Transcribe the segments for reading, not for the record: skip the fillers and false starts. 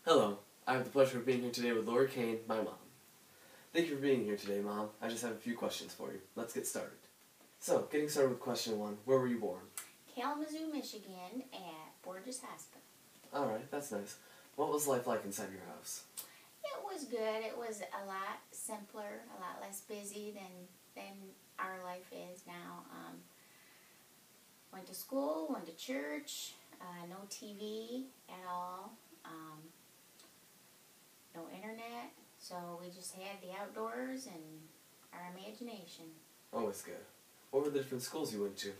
Hello, I have the pleasure of being here today with Zack Cain, my mom. Thank you for being here today, Mom. I just have a few questions for you. Let's get started. So, getting started with question 1, where were you born? Kalamazoo, Michigan at Borges Hospital. Alright, that's nice. What was life like inside your house? It was good. It was a lot simpler, a lot less busy than our life is now. Went to school, went to church, no TV at all, no internet, so we just had the outdoors and our imagination. Always good. What were the different schools you went to?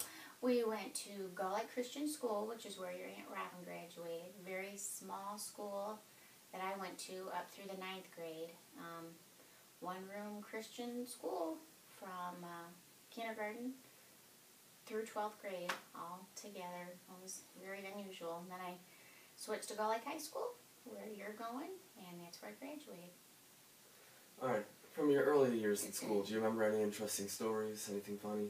We went to Gullick Christian School, which is where your Aunt Robin graduated. Very small school that I went to up through the 9th grade. One-room Christian school from kindergarten through 12th grade all together. It was very unusual. And then I switched to Gullick High School, where you're going, and that's where I graduated. Alright, from your early years in school, do you remember any interesting stories, anything funny?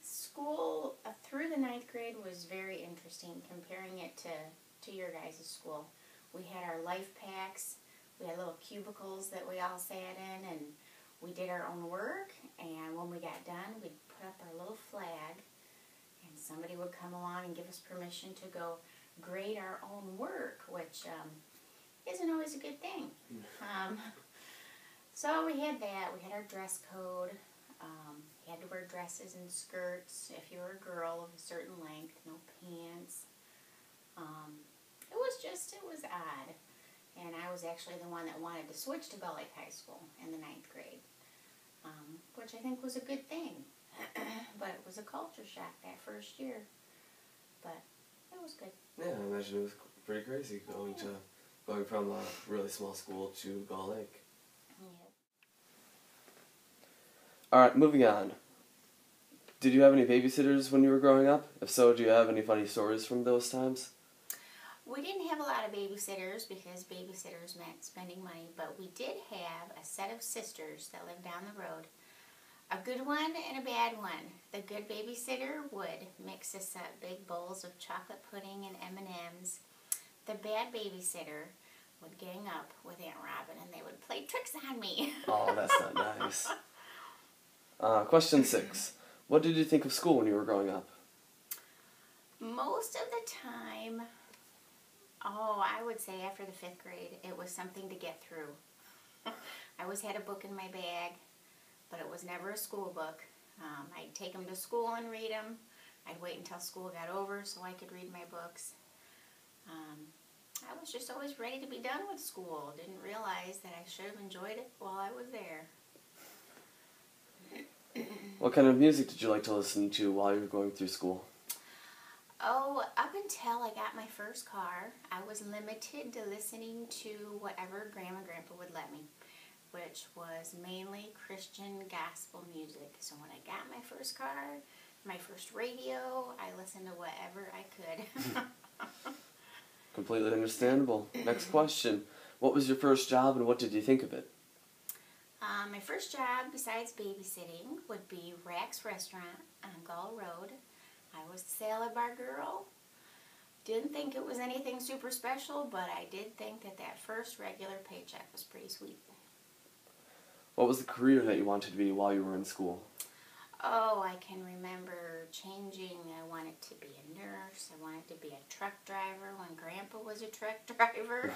School through the 9th grade was very interesting, comparing it to your guys' school. We had our life packs, we had little cubicles that we all sat in, and we did our own work, and when we got done, we'd put up our little flag, and somebody would come along and give us permission to go grade our own work, which isn't always a good thing. So we had that. We had our dress code. You had to wear dresses and skirts if you were a girl of a certain length, no pants. It was odd. And I was actually the one that wanted to switch to Gullick High School in the 9th grade, which I think was a good thing. But it was a culture shock that first year. But it was good. Yeah, I imagine it was pretty crazy going from a really small school to Gullick. Yeah. Alright, moving on. Did you have any babysitters when you were growing up? If so, do you have any funny stories from those times? We didn't have a lot of babysitters because babysitters meant spending money, but we did have a set of sisters that lived down the road. A good one and a bad one. The good babysitter would mix us up big bowls of chocolate pudding and M&Ms. The bad babysitter would gang up with Aunt Robin and they would play tricks on me. Oh, that's not nice. Question 6. What did you think of school when you were growing up? Most of the time, I would say after the 5th grade, it was something to get through. I always had a book in my bag, but it was never a school book. I'd take them to school and read them. I'd wait until school got over so I could read my books. I was just always ready to be done with school. Didn't realize that I should have enjoyed it while I was there. What kind of music did you like to listen to while you were going through school? Oh, up until I got my first car, I was limited to listening to whatever Grandma and Grandpa would let me, which was mainly Christian gospel music. So when I got my first car, my first radio, I listened to whatever I could. Completely understandable. Next question. What was your first job and what did you think of it? My first job, besides babysitting, would be Rack's Restaurant on Gull Road. I was the salad bar girl. Didn't think it was anything super special, but I did think that first regular paycheck was pretty sweet. What was the career that you wanted to be while you were in school? Oh, I can remember changing. I wanted to be a nurse. I wanted to be a truck driver when Grandpa was a truck driver.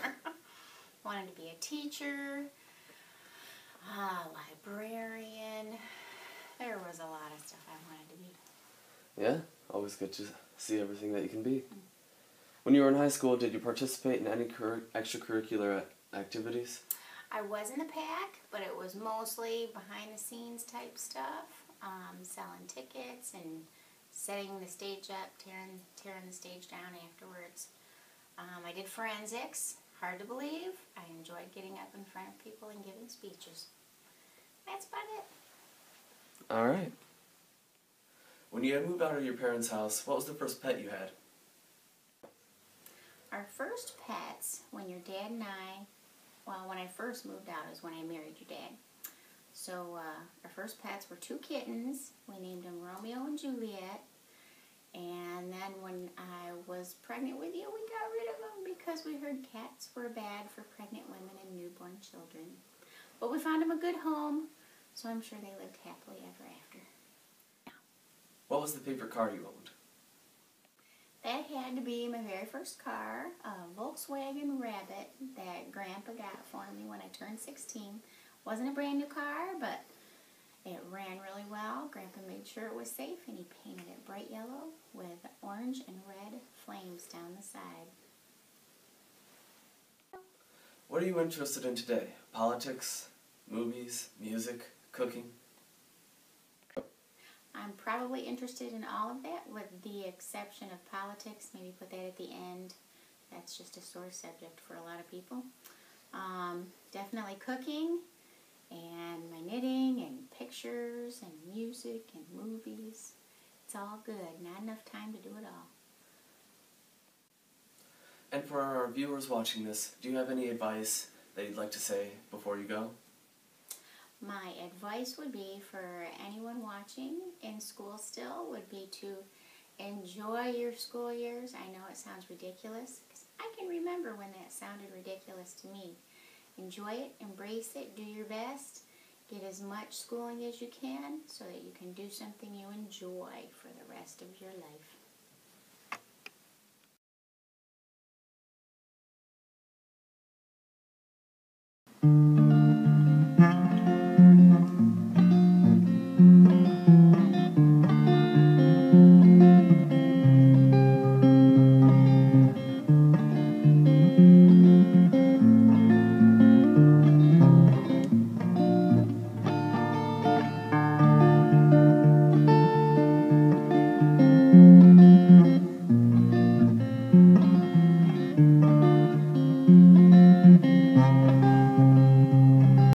Wanted to be a teacher, librarian. There was a lot of stuff I wanted to be. Yeah, always good to see everything that you can be. When you were in high school, did you participate in any extracurricular activities? I was in the pack, but it was mostly behind-the-scenes type stuff, selling tickets and setting the stage up, tearing the stage down afterwards. I did forensics, hard to believe. I enjoyed getting up in front of people and giving speeches. That's about it. All right. When you had moved out of your parents' house, what was the first pet you had? Our first pets, when your dad and when I first moved out is when I married your dad. So our first pets were 2 kittens. We named them Romeo and Juliet. And then when I was pregnant with you, we got rid of them because we heard cats were bad for pregnant women and newborn children. But we found them a good home, so I'm sure they lived happily ever after. What was the favorite car you owned? That had to be my very first car, a Volkswagen Rabbit that Grandpa got for me when I turned 16. Wasn't a brand new car, but it ran really well. Grandpa made sure it was safe, and he painted it bright yellow with orange and red flames down the side. What are you interested in today? Politics, movies, music, cooking? I'm probably interested in all of that, with the exception of politics. Maybe put that at the end. That's just a sore subject for a lot of people. Definitely cooking, and my knitting, and pictures, and music, and movies. It's all good. Not enough time to do it all. And for our viewers watching this, do you have any advice that you'd like to say before you go? My advice would be for anyone watching in school still would be to enjoy your school years. I know it sounds ridiculous, because I can remember when that sounded ridiculous to me. Enjoy it, embrace it, do your best, get as much schooling as you can so that you can do something you enjoy for the rest of your life.